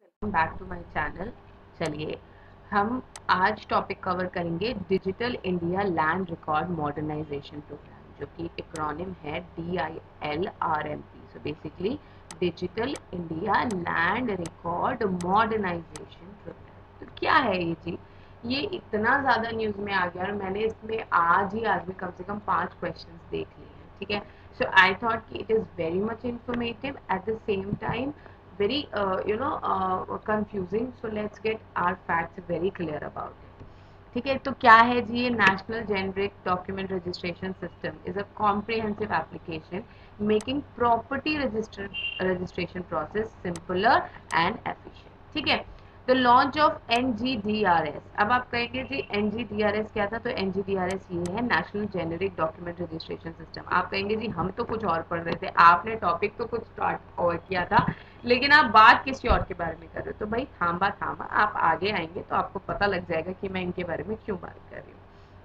Welcome back to my channel. चलिए हम आज टॉपिक कवर करेंगे digital India land record modernisation programme, जो कि एक्रोनिम है DILRMP। So basically digital India land record modernisation programme. तो क्या है ये चीज? ये इतना ज्यादा न्यूज में आ गया और मैंने इसमें आज में कम से कम 5 क्वेश्चंस देख लिए हैं। ठीक है, सो आई थॉट कि it is very much informative at the same time very confusing, so let's get our facts very clear about it. ठीक है, तो क्या है जी? ये national generic document registration system is a comprehensive application making property registration process simpler and efficient. ठीक है, the launch of NGDRS। अब आप कहेंगे जी NGDRS क्या था? तो NGDRS ये है national generic document registration system. आप कहेंगे जी हम तो कुछ और पढ़ रहे थे, आपने टॉपिक तो कुछ स्टार्ट और किया था, लेकिन आप बात किसी और के बारे में कर रहे हो। तो भाई थामा थामा, आप आगे आएंगे तो आपको पता लग जाएगा कि मैं इनके बारे में क्यों बात कर रही हूँ।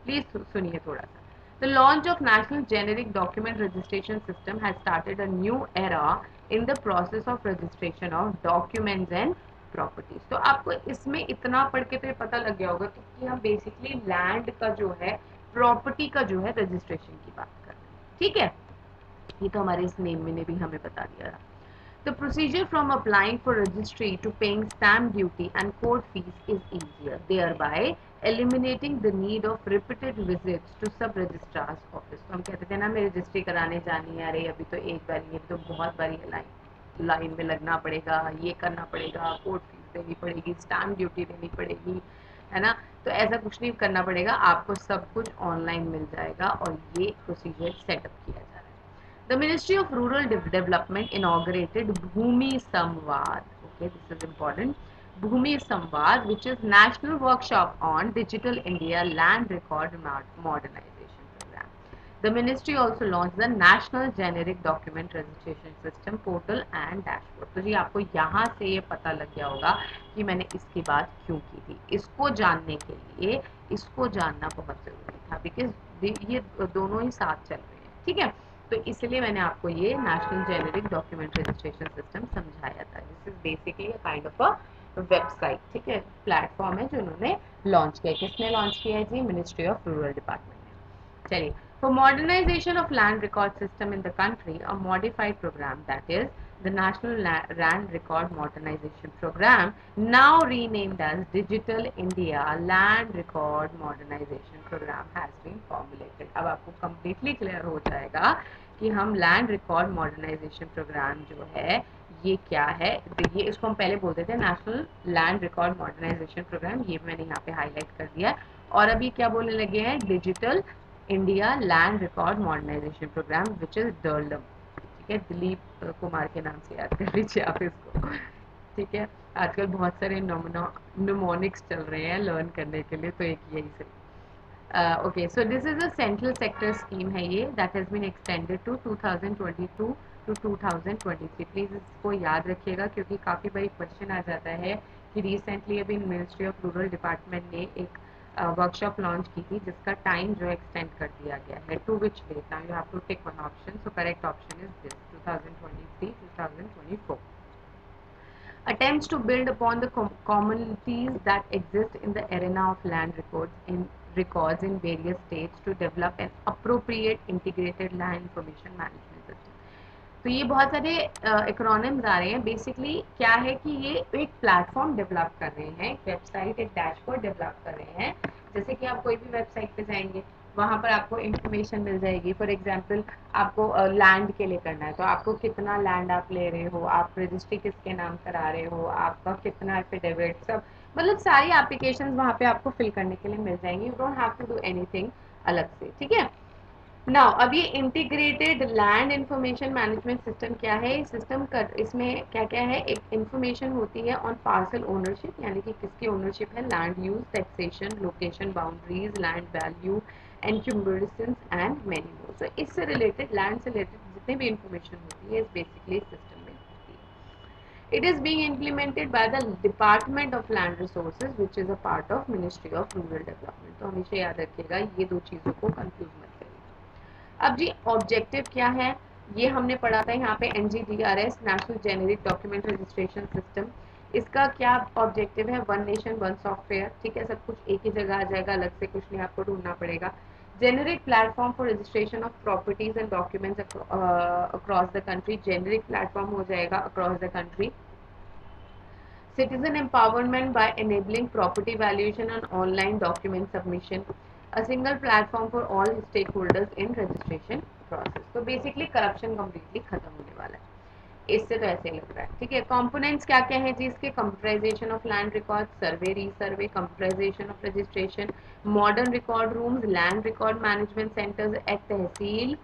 प्लीज सुनिए थोड़ा सा। The launch of National Generic Document Registration System has started a new era in the process of registration of documents and properties। तो आपको इसमें इतना पढ़ के तो ये पता लग गया होगा कि हम बेसिकली लैंड का जो है, प्रॉपर्टी का जो है रजिस्ट्रेशन की बात कर रहे हैं। ठीक है, ये तो हमारे इस नेम में ने भी हमें बता दिया। The procedure from applying for registry to paying stamp duty and court fees is easier, thereby eliminating the need of repeated visits to sub-registrar's office। तो हम कहते थे ना, मैं रजिस्ट्री कराने जानी है, अरे अभी तो एक बार, ये तो बहुत बारी लाइन में लगना पड़ेगा, ये करना पड़ेगा, कोर्ट फीस देनी पड़ेगी, स्टैम्प ड्यूटी देनी पड़ेगी, है ना। तो ऐसा कुछ नहीं करना पड़ेगा, आपको सब कुछ ऑनलाइन मिल जाएगा और ये प्रोसीजर सेटअप किया जा रहा है। The Ministry of Rural Development inaugurated Bhumi Samvad. Okay, this is important. Bhumi Samvad, which is national workshop on Digital India Land Record Modernization Program. The ministry also launched the National Generic Document Registration System portal and dashboard। तो जी आपको यहाँ से ये पता लग गया होगा कि मैंने इसकी बात क्यों की थी। इसको जानने के लिए इसको जानना बहुत जरूरी था, बिकॉज ये दोनों ही साथ चल रहे हैं। ठीक है, तो इसलिए मैंने आपको ये national generic document registration system समझाया था। This is basically a kind of a website, ठीक है, प्लेटफॉर्म है जो उन्होंने लॉन्च किया। किसने लॉन्च किया है जी? मिनिस्ट्री ऑफ रूरल डिपार्टमेंट ने। चलिए, for modernization of land record system in the country, a modified program, that is the National Land Record Modernization Program, now renamed as Digital India Land Record Modernization Program, has been formulated। अब आपको completely clear हो जाएगा कि हम land record modernisation programme जो है ये क्या है। ये इसको हम पहले बोलते थे national land record modernisation programme, ये मैंने यहाँ पे हाईलाइट कर दिया। और अभी क्या बोलने लगे हैं? Digital India land record modernisation programme, which is डर्लम। ठीक है, दिलीप कुमार के नाम से याद कर लीजिए आप इसको। ठीक है, आजकल बहुत सारे न्यूमोनिक्स चल रहे हैं लर्न करने के लिए, तो एक यही सही। Okay, so this is a central sector scheme है ये, that has been extended to 2022 to 2023। Please इसको याद रखिएगा क्योंकि काफ़ी बारी क्वेश्चन आ जाता है कि रिसेंटली अभी मिनिस्ट्री ऑफ रूरल डिपार्टमेंट ने एक वर्कशॉप लॉन्च की थी जिसका टाइम जो एक्सटेंड कर दिया गया है। To which date? Now you have to tick one option, so correct option is this 2023 2024। Attempts to build upon the commonalities that exist in the arena of land records in various states to develop an appropriate integrated land information management system। तो ये बहुत सारे acronyms आ रहे हैं। Basically क्या है कि ये एक प्लेटफॉर्म डेवलप कर रहे हैं, एक वेबसाइट, एक डैशबोर्ड डेवलप कर रहे हैं। जैसे कि आप कोई भी वेबसाइट पे जाएंगे, वहां पर आपको इंफॉर्मेशन मिल जाएगी। फॉर एग्जांपल आपको लैंड के लिए करना है, तो आपको कितना लैंड आप ले रहे हो, आप रजिस्ट्री किसके नाम करा रहे हो, आपका कितना एफिडेविट, सब मतलब सारी एप्लीकेशन वहां पे आपको फिल करने के लिए मिल जाएंगी। You don't have to do anything अलग से। ठीक है, नाउ अब ये integrated land information management system क्या है? सिस्टम कर इसमें क्या क्या है? एक इंफॉर्मेशन होती है ऑन पार्सल ओनरशिप, यानी कि किसकी ओनरशिप है, land use, taxation, location boundaries, land value, encumbrances and many more. So इससे रिलेटेड, लैंड से रिलेटेड जितने भी इंफॉर्मेशन होती है इस बेसिकली सिस्टम में होती है। It is being implemented by the Department of Land Resources, which is a part of Ministry of Rural Development। तो हमेशा याद रखिएगा, ये दो चीजों को कंफ्यूज मत करिएगा। अब जी ऑब्जेक्टिव क्या है? ये हमने पढ़ा था यहाँ पे NGDRS, national generic document registration system. इसका क्या ऑब्जेक्टिव है? वन नेशन वन सॉफ्टवेयर, ठीक है, सब कुछ एक ही जगह आ जाएगा, अलग से कुछ नहीं आपको ढूंढना पड़ेगा। Generic platform for registration of properties and documents across the country, generic platform हो जाएगा across the country. Citizen empowerment by enabling property valuation and online document submission. A single platform for all stakeholders in registration process. तो basically corruption completely खत्म होने वाला है, इससे तो ऐसे ही लग रहा है। ठीक है, कंपोनेंट्स क्या क्या है जी इसके? Computerisation of land record, survey resurvey, computerisation of registration, modern record rooms, land record management centres at tehsil,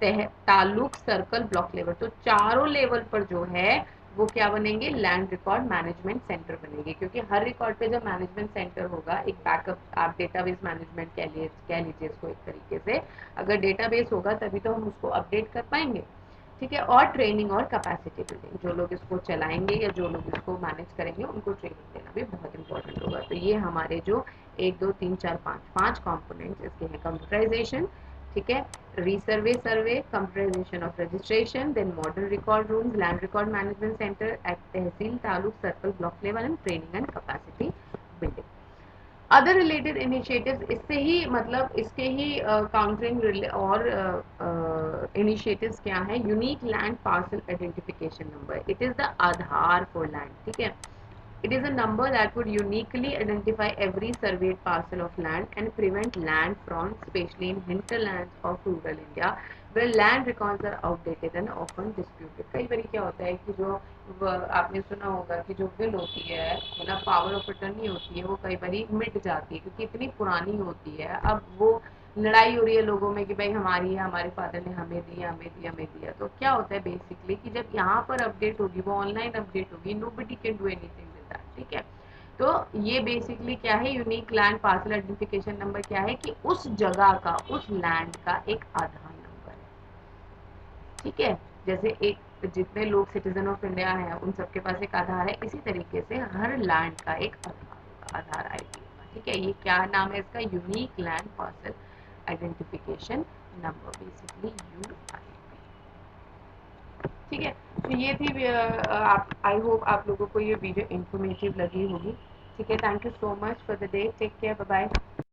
taluk, circle, block level. तो चारों लेवल पर जो है वो क्या बनेंगे? लैंड रिकॉर्ड मैनेजमेंट सेंटर बनेंगे, क्योंकि हर रिकॉर्ड पे जब मैनेजमेंट सेंटर होगा, एक बैकअप, आप डेटाबेस मैनेजमेंट कह लीजिए इसको एक तरीके से, अगर डेटाबेस होगा तभी तो हम उसको अपडेट कर पाएंगे। ठीक है, और ट्रेनिंग और कैपेसिटी बिल्डिंग, जो लोग इसको चलाएंगे या जो लोग इसको मैनेज करेंगे उनको ट्रेनिंग देना भी बहुत इंपॉर्टेंट होगा। तो ये हमारे जो 1 2 3 4 5 कंपोनेंट्स इसके हैं। कंप्यूटराइजेशन, ठीक है, resurvey survey, computerisation of registration, then modern record rooms, land record management centre at tehsil, taluk, circle, block level, and training and capacity building. Other related initiatives, इससे ही मतलब इसके ही काउंटरिंग और इनिशिएटिव्स क्या है? Unique land parcel identification number, it is the Aadhaar for land. ठीक है, it is a number that would uniquely identify every surveyed parcel of land and prevent land fraud, especially in hinterlands of rural India, where land records are outdated and often disputed. कई बार क्या होता है कि जो आपने सुना होगा कि जो विल होती है ना, पावर ऑफ अटर्नी होती है, वो कई बार मिट जाती है क्योंकि इतनी पुरानी होती है। अब वो लड़ाई हो रही है लोगों में कि भाई हमारी है, हमारे फादर ने हमें दिया, हमें दिया, हमें दिया। तो क्या होता है बेसिकली कि जब यहाँ पर अपडेट होगी, वो ऑनलाइन अपडेट होगी, nobody can do anything with that. ठीक है, तो ये बेसिकली क्या है? Unique land parcel identification number क्या है कि उस जगह का, उस लैंड का एक आधार नंबर है। ठीक है, जैसे एक जितने लोग सिटीजन ऑफ इंडिया हैं उन सबके पास एक आधार है, इसी तरीके से हर लैंड का एक आधार होगा, आधार आईडी होगा। ठीक है, ये क्या नाम है इसका? Unique land parcel identification number, basically UIP. ठीक है, तो ये थी आप, आई होप आप लोगों को ये वीडियो इंफॉर्मेटिव लगी होगी। ठीक है, thank you so much for the day, take care, bye bye.